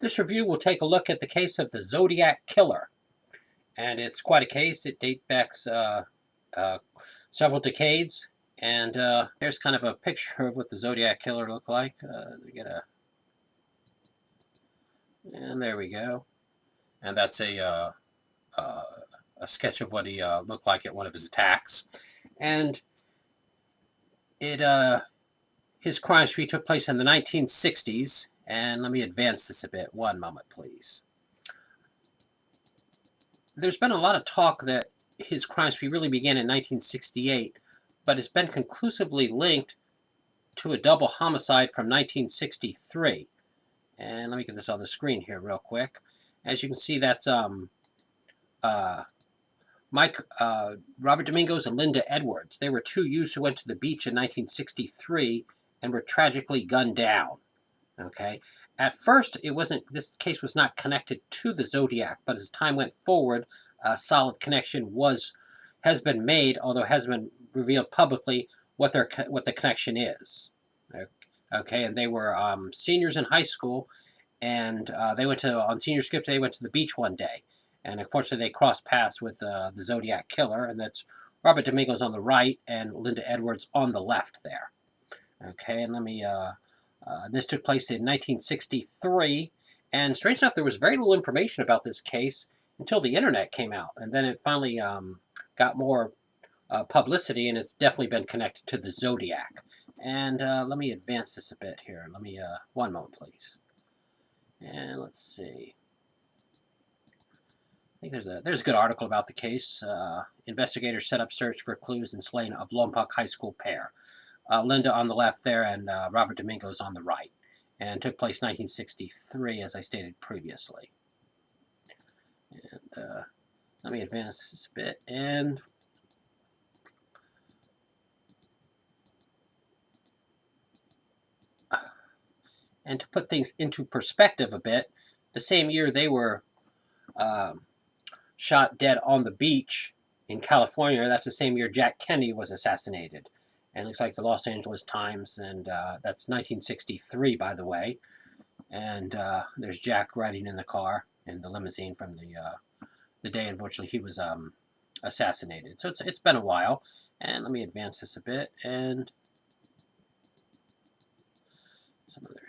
This review will take a look at the case of the Zodiac Killer. And it's quite a case. It dates back several decades. And here's kind of a picture of what the Zodiac Killer looked like. And there we go. And that's a sketch of what he looked like at one of his attacks. And his crime spree took place in the 1960s. And let me advance this a bit. One moment, please. There's been a lot of talk that his crime spree really began in 1968, but it's been conclusively linked to a double homicide from 1963. And let me get this on the screen here real quick. As you can see, that's Robert Domingos and Linda Edwards. They were two youths who went to the beach in 1963 and were tragically gunned down. Okay. At first, this case was not connected to the Zodiac, but as time went forward, a solid connection has been made, although it hasn't been revealed publicly what the connection is. Okay, and they were seniors in high school, and on senior skip they went to the beach one day, and unfortunately they crossed paths with the Zodiac Killer, and that's Robert Domingos on the right and Linda Edwards on the left there. Okay, and let me. This took place in 1963, and strange enough, there was very little information about this case until the internet came out, and then it finally got more publicity, and it's definitely been connected to the Zodiac. And let me advance this a bit here. Let me, one moment, please. And let's see. I think there's a good article about the case. Investigators set up search for clues in slaying of Lompoc High School pair. Linda on the left there and Robert Domingos on the right. And took place 1963, as I stated previously. And let me advance this a bit. And to put things into perspective a bit, the same year they were shot dead on the beach in California, that's the same year Jack Kennedy was assassinated. And it looks like the Los Angeles Times, and that's 1963, by the way. And there's Jack riding in the car in the limousine from the day in which he was assassinated. So it's been a while. And let me advance this a bit. And some other.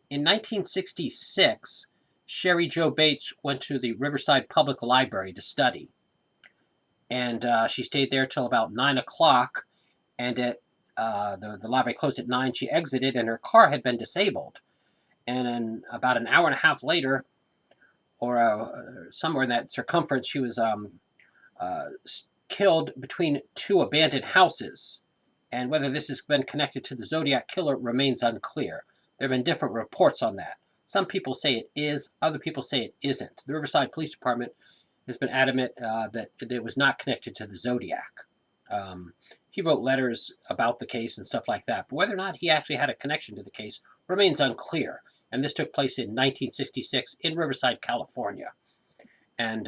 In 1966, Sherry Jo Bates went to the Riverside Public Library to study. And she stayed there till about 9 o'clock, and the library closed at 9. She exited, and her car had been disabled. And then about an hour and a half later, or somewhere in that circumference, she was killed between two abandoned houses. And whether this has been connected to the Zodiac Killer remains unclear. There have been different reports on that. Some people say it is, other people say it isn't. The Riverside Police Department has been adamant that it was not connected to the Zodiac. He wrote letters about the case and stuff like that, but whether or not he actually had a connection to the case remains unclear. And this took place in 1966 in Riverside, California. And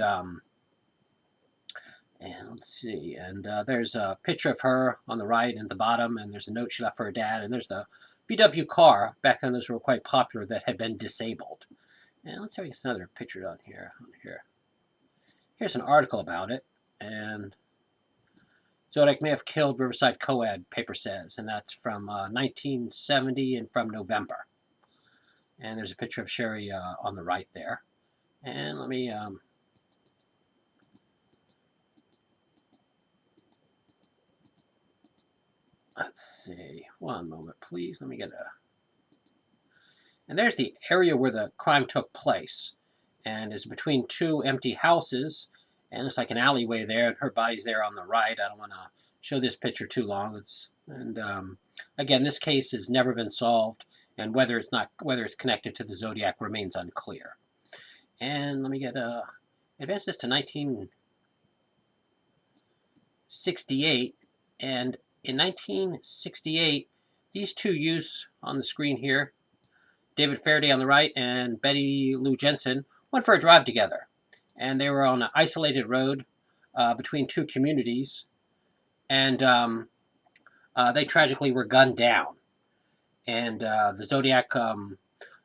let's see, and there's a picture of her on the right and the bottom, and there's a note she left for her dad, and there's the VW car. Back then those were quite popular that had been disabled. And let's see, another picture on here. Here's an article about it, and Zodiac may have killed Riverside Co-ed, paper says, and that's from 1970 and from November. And there's a picture of Sherry on the right there. And let me let's see, one moment, please. Let me get and there's the area where the crime took place. And it's between two empty houses. And it's like an alleyway there, and her body's there on the right. I don't want to show this picture too long. Again, this case has never been solved, and whether it's connected to the Zodiac remains unclear. And let me advance this to 1970. 1968. And in 1968, these two youths on the screen here, David Faraday on the right and Betty Lou Jensen, went for a drive together. And they were on an isolated road between two communities. And they tragically were gunned down. And the Zodiac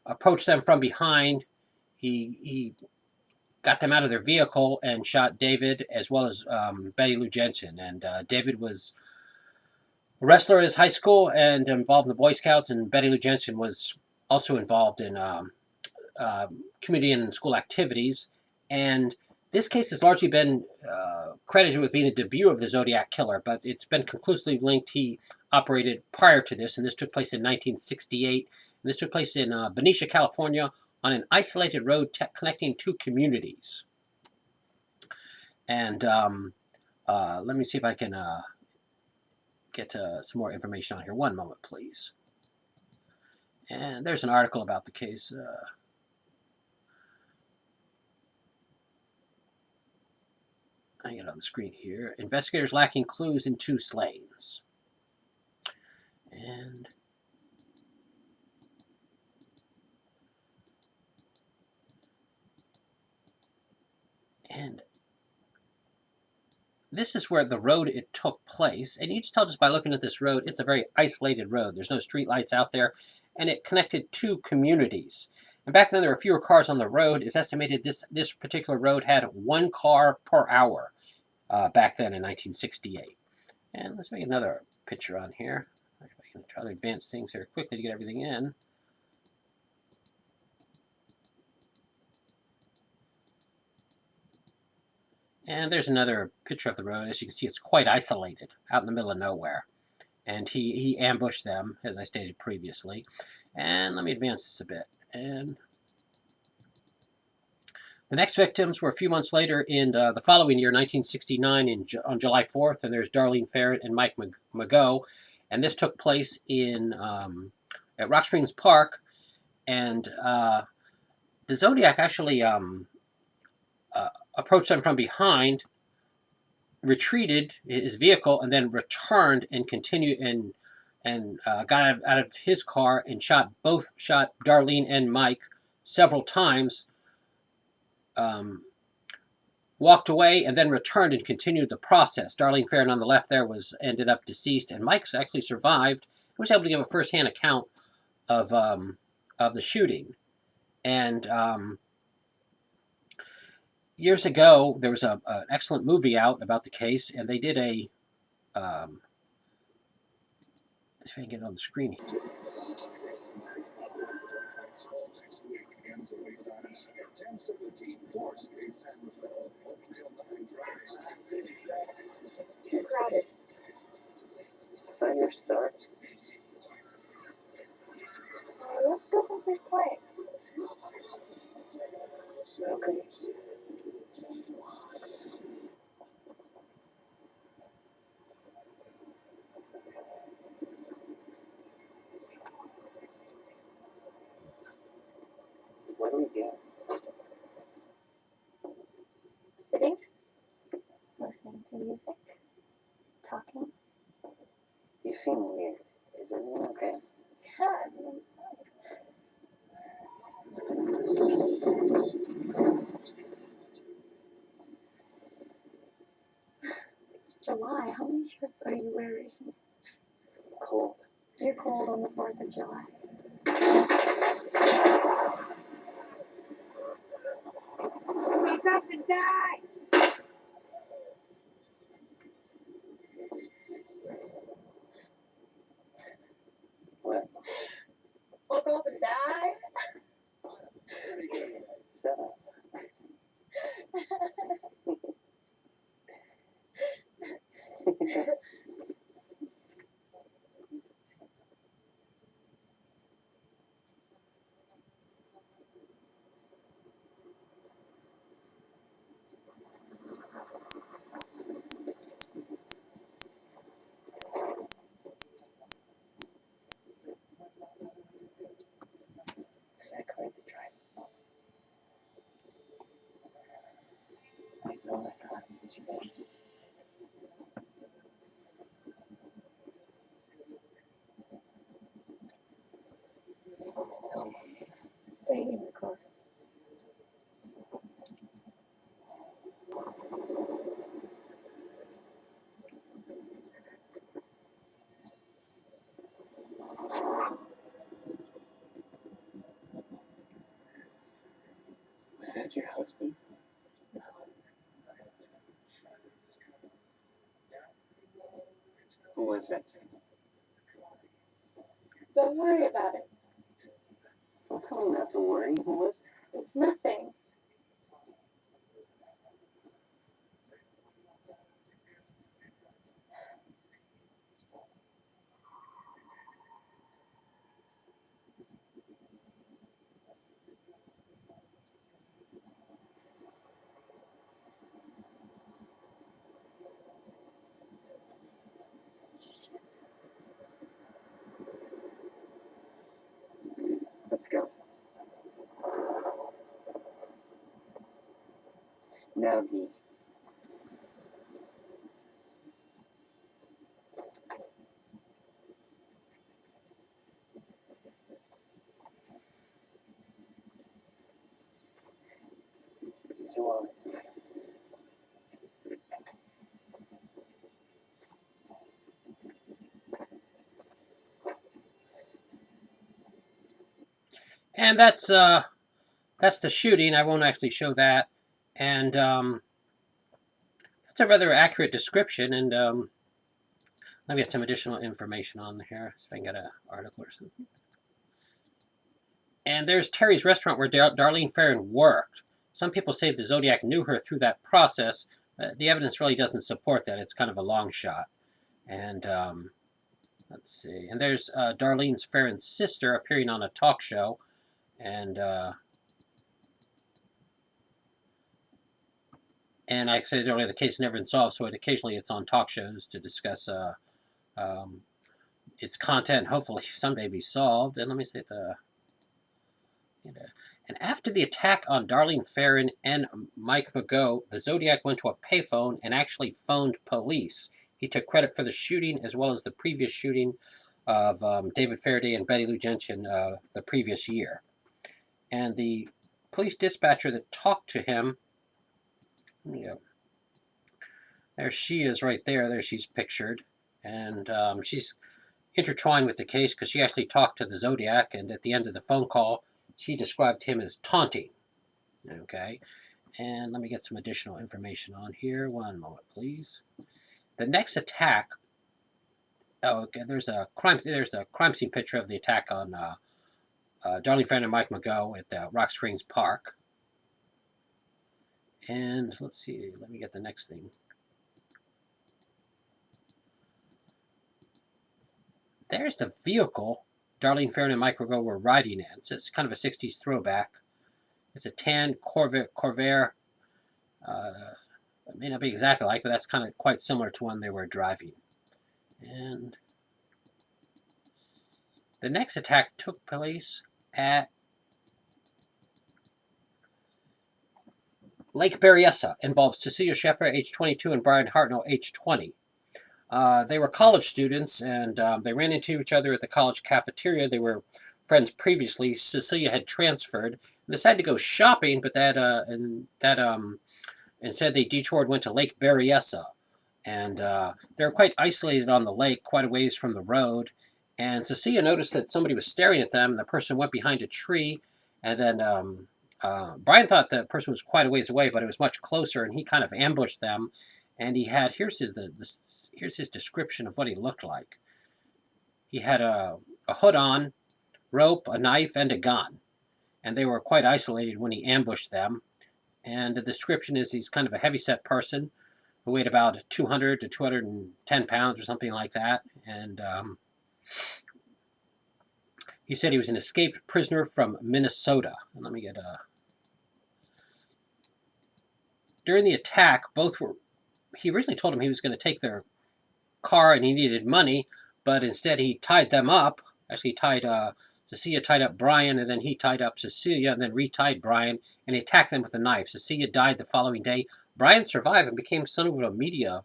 approached them from behind. He got them out of their vehicle and shot David as well as Betty Lou Jensen. And David was a wrestler at his high school and involved in the Boy Scouts, and Betty Lou Jensen was also involved in community and school activities. And this case has largely been credited with being the debut of the Zodiac Killer, but it's been conclusively linked he operated prior to this, and this took place in 1968. And this took place in Benicia, California, on an isolated road connecting two communities. And let me see if I can get some more information on here. One moment, please. And there's an article about the case. I get it on the screen here. Investigators lacking clues in two slayings. And this is where the road it took place. And you just tell just by looking at this road, it's a very isolated road. There's no street lights out there. And it connected two communities. And back then there were fewer cars on the road. It's estimated this particular road had 1 car per hour back then in 1968. And let's make another picture on here. If I can try to advance things here quickly to get everything in. And there's another picture of the road. As you can see, it's quite isolated, out in the middle of nowhere. And he ambushed them, as I stated previously. And let me advance this a bit. And the next victims were a few months later in the following year, 1969, on July 4th. And there's Darlene Ferret and Mike Mago. And this took place at Rock Springs Park. And the Zodiac actually approached them from behind, retreated his vehicle, and then returned and continued and got out of his car and shot Darlene and Mike several times. Walked away and then returned and continued the process. Darlene Ferrin on the left there ended up deceased, and Mike's actually survived. He was able to give a first-hand account of the shooting. And years ago, there was an excellent movie out about the case, and they did a let's see if I can get it on the screen here. Too crowded. Find your start. Let's go someplace quiet. Okay. What do we get? Sitting, listening to music, talking. You seem weird. Is everything okay? Yeah, everything's fine. It's July. How many shirts are you wearing? Cold. You're cold on the 4th of July. Wake up and die! What? Woke up and die? Shut up. I saw that car yesterday. Is that your husband? Who was it? Don't worry about it. Don't tell me not to worry. Who was it? It's nothing. Let's go. Now, D. You want it? And that's the shooting. I won't actually show that. And that's a rather accurate description. And let me get some additional information on here. See if I can get an article or something. And there's Terry's restaurant where Darlene Ferrin worked. Some people say the Zodiac knew her through that process. The evidence really doesn't support that. It's kind of a long shot. And let's see. And there's Darlene Ferrin's sister appearing on a talk show. And I said earlier, the case never been solved, so occasionally it's on talk shows to discuss its content. Hopefully someday be solved. And let me see the. And after the attack on Darlene Ferrin and Mike Mageau, the Zodiac went to a payphone and actually phoned police. He took credit for the shooting as well as the previous shooting of David Faraday and Betty Lou Gentian the previous year. And the police dispatcher that talked to him, there she is right there. There she's pictured. And she's intertwined with the case because she actually talked to the Zodiac, and at the end of the phone call, she described him as taunting. Okay, and let me get some additional information on here. One moment, please. The next attack. Oh, okay. There's a crime scene picture of the attack on Darlene Ferrin and Mike Mageau at Rock Springs Park. And let's see. Let me get the next thing. There's the vehicle Darlene Ferrin and Mike Mageau were riding in. So it's kind of a 60s throwback. It's a tan Corvair. It may not be exactly like, but that's kind of quite similar to one they were driving. And the next attack took place at Lake Berryessa. Involved Cecilia Shepard, age 22, and Brian Hartnell, age 20. They were college students, and they ran into each other at the college cafeteria. They were friends previously. Cecilia had transferred and decided to go shopping, but instead they detoured, went to Lake Berryessa. And they were quite isolated on the lake, quite a ways from the road. And Cecilia noticed that somebody was staring at them, and the person went behind a tree. And then Brian thought the person was quite a ways away, but it was much closer, and he kind of ambushed them. And he had, here's his description of what he looked like. He had a hood on, rope, a knife, and a gun. And they were quite isolated when he ambushed them. And the description is he's kind of a heavyset person who weighed about 200 to 210 pounds or something like that. And he said he was an escaped prisoner from Minnesota. And let me get during the attack, he originally told him he was going to take their car and he needed money, but instead he tied them up. Actually, Cecilia tied up Brian, and then he tied up Cecilia, and then retied Brian, and he attacked them with a knife. Cecilia died the following day. Brian survived and became somewhat of a media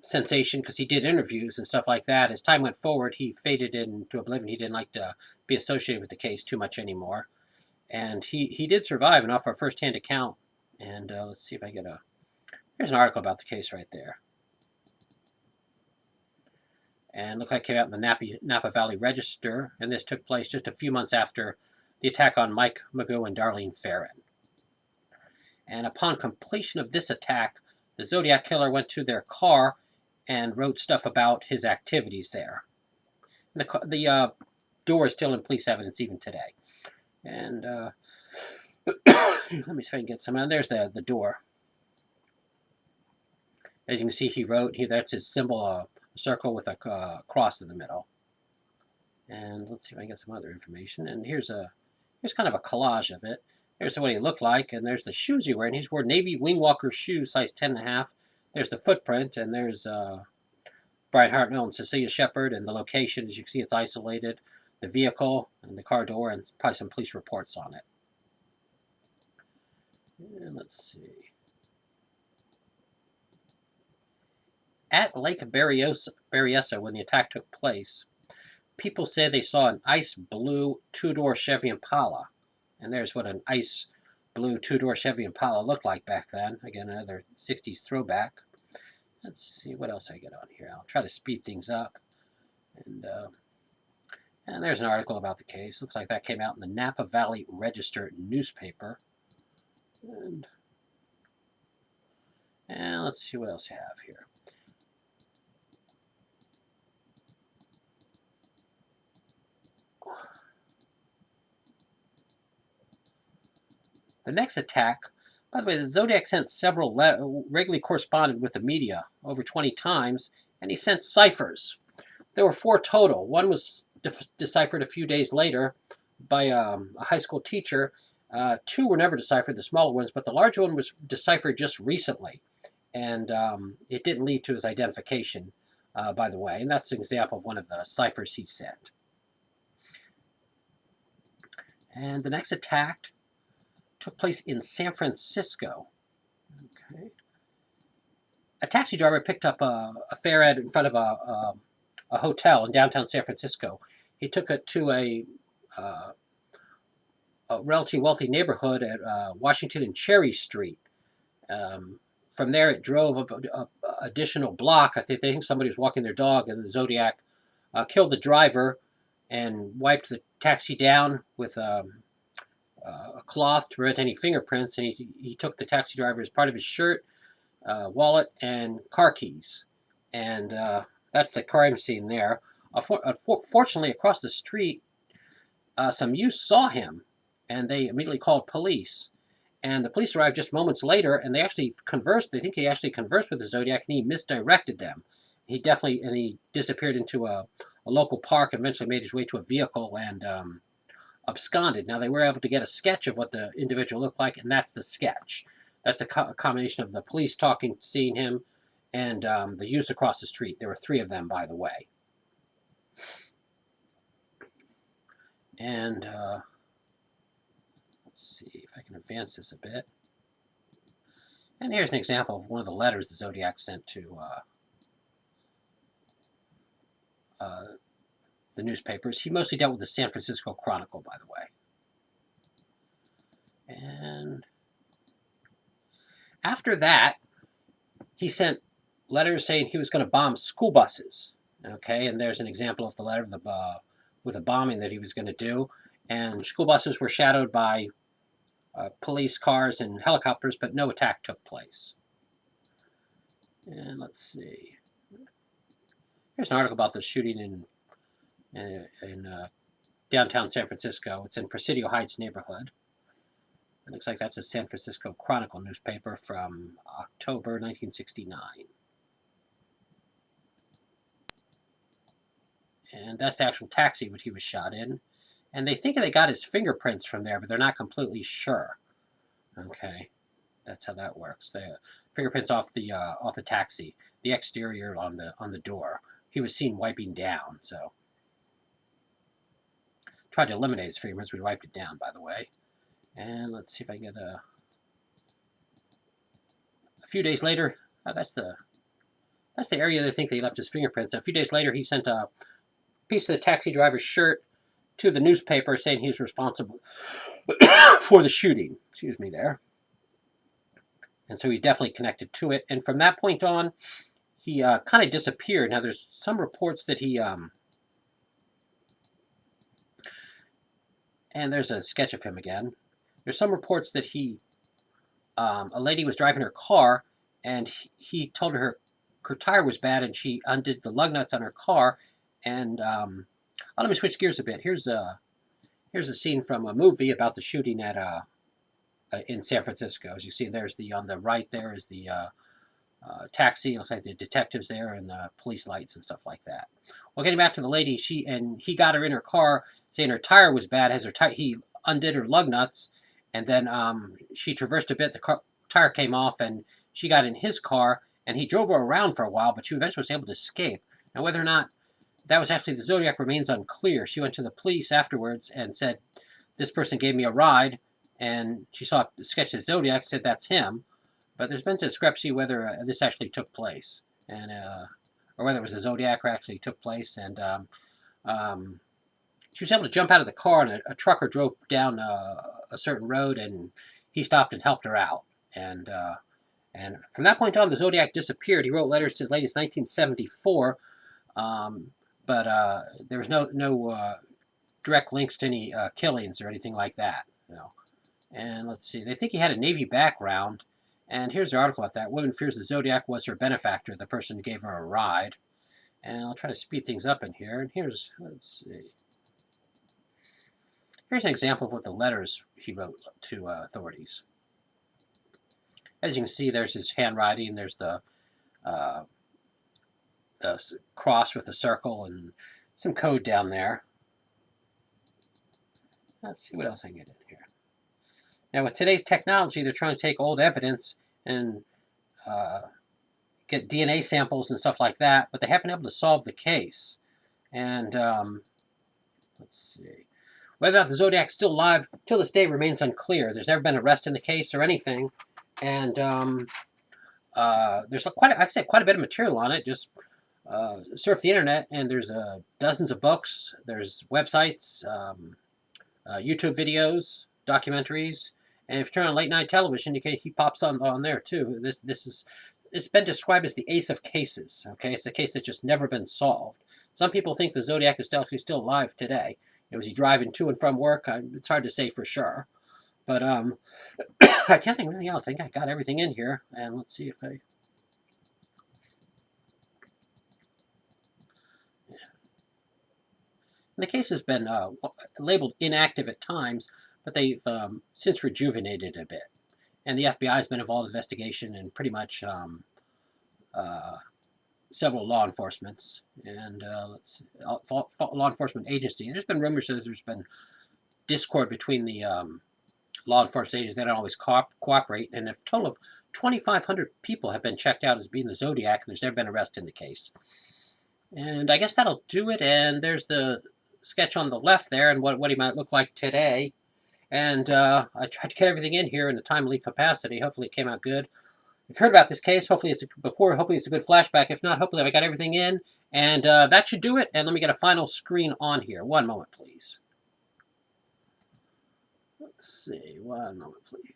sensation because he did interviews and stuff like that. As time went forward, he faded into oblivion. He didn't like to be associated with the case too much anymore. And he did survive and offer a first-hand account. And let's see if I get here's an article about the case right there. And looked like it came out in the Napa Valley Register, and this took place just a few months after the attack on Mike Mageau and Darlene Ferrin. And upon completion of this attack, the Zodiac killer went to their car and wrote stuff about his activities there. The door is still in police evidence even today. And let me see if I can get some. And there's the door. As you can see, he wrote, that's his symbol, a circle with a cross in the middle. And let's see if I can get some other information. And here's kind of a collage of it. There's what he looked like, and there's the shoes he wore. And he's wore navy wingwalker shoes, size 10.5. There's the footprint, and there's Brian Hartnell and Cecilia Shepard, and the location. As you can see, it's isolated. The vehicle and the car door, and probably some police reports on it. And let's see. At Lake Berryessa, when the attack took place, people say they saw an ice blue two-door Chevy Impala. And there's what an ice blue two-door Chevy Impala looked like back then. Again, another 60s throwback. Let's see what else I get on here. I'll try to speed things up. And there's an article about the case. Looks like that came out in the Napa Valley Register newspaper. And let's see what else I have here. The next attack, by the way, the Zodiac sent several regularly corresponded with the media over 20 times, and he sent ciphers. There were 4 total. One was deciphered a few days later by a high school teacher. 2 were never deciphered, the smaller ones, but the larger one was deciphered just recently, and it didn't lead to his identification, by the way, and that's an example of one of the ciphers he sent. And the next attack took place in San Francisco. Okay. A taxi driver picked up a fare ad in front of a hotel in downtown San Francisco. He took it to a relatively wealthy neighborhood at Washington and Cherry Street. From there, it drove up an additional block. I think somebody was walking their dog, and the Zodiac killed the driver and wiped the taxi down with a cloth to prevent any fingerprints, and he took the taxi driver as part of his shirt, wallet, and car keys. And that's the crime scene there. Fortunately, across the street, some youth saw him, and they immediately called police. And the police arrived just moments later, and they actually conversed. They think he actually conversed with the Zodiac, and he misdirected them. He disappeared into a local park, and eventually made his way to a vehicle and absconded. Now, they were able to get a sketch of what the individual looked like, and that's the sketch. That's a combination of the police seeing him, and the youths across the street. There were 3 of them, by the way. And let's see if I can advance this a bit. And here's an example of one of the letters the Zodiac sent to the newspapers. He mostly dealt with the San Francisco Chronicle, by the way. And after that, he sent letters saying he was going to bomb school buses. Okay, and there's an example of the letter with a bombing that he was going to do. And school buses were shadowed by police cars and helicopters, but no attack took place. And let's see. Here's an article about the shooting in downtown San Francisco. It's in Presidio Heights neighborhood. It looks like that's a San Francisco Chronicle newspaper from October 1969. And that's the actual taxi which he was shot in. And they think they got his fingerprints from there, but they're not completely sure. Okay, that's how that works. The fingerprints off the taxi, the exterior on the door. He was seen wiping down, so tried to eliminate his fingerprints. We wiped it down, by the way. And let's see if I can get a few days later. That's the area they think they left his fingerprints. A few days later, he sent a piece of the taxi driver's shirt to the newspaper saying he's responsible for the shooting. Excuse me there. And so he's definitely connected to it. And from that point on, he kind of disappeared. Now, there's some reports that he... and there's a sketch of him again. There's some reports that he a lady was driving her car, and he told her tire was bad, and she undid the lug nuts on her car. And let me switch gears a bit. Here's a scene from a movie about the shooting at in San Francisco. As you see, there's on the right there is the taxi. It looks like the detectives there and the police lights and stuff like that. Well, getting back to the lady, he got her in her car, saying her tire was bad. He undid her lug nuts, and then she traversed a bit. The tire came off, and she got in his car, and he drove her around for a while, but she eventually was able to escape. Now, whether or not that was actually the Zodiac remains unclear. She went to the police afterwards and said, "This person gave me a ride," and she saw a sketch of the Zodiac, said that's him. But there's been discrepancy whether this actually took place, and or whether it was the Zodiac or actually took place. And she was able to jump out of the car, and a trucker drove down a certain road, and he stopped and helped her out. And from that point on, the Zodiac disappeared. He wrote letters to as late as 1974, but there was no direct links to any killings or anything like that. And let's see, they think he had a Navy background. And here's the article about that. Woman fears the Zodiac was her benefactor, the person who gave her a ride. And I'll try to speed things up in here. And let's see. Here's an example of what the letters he wrote to authorities. As you can see, there's his handwriting. There's the cross with a circle and some code down there. Let's see what else I can get in here. Now, with today's technology, they're trying to take old evidence and get DNA samples and stuff like that, but they haven't been able to solve the case. And let's see. Whether or not the Zodiac's still alive till this day remains unclear. There's never been an arrest in the case or anything. And there's quite a bit of material on it. Just surf the internet, and there's dozens of books. There's websites, YouTube videos, documentaries. And if you turn on late night television, he pops on there too. It's been described as the ace of cases. Okay, it's a case that's just never been solved. Some people think the Zodiac is actually still alive today. Was he driving to and from work? It's hard to say for sure. But I can't think of anything else. I think I got everything in here. And let's see if I... Yeah. And the case has been labeled inactive at times, but they've since rejuvenated a bit. And the FBI has been involved in investigation and pretty much several law enforcements and law enforcement agencies. There's been rumors that there's been discord between the law enforcement agencies. They don't always cooperate. And a total of 2,500 people have been checked out as being the Zodiac, and there's never been an arrest in the case. And I guess that'll do it. And there's the sketch on the left there and what he might look like today. And I tried to get everything in here in a timely capacity. Hopefully it came out good. If you've heard about this case, hopefully it's a good flashback. If not, hopefully I got everything in. And that should do it. And let me get a final screen on here. One moment, please. Let's see. One moment, please.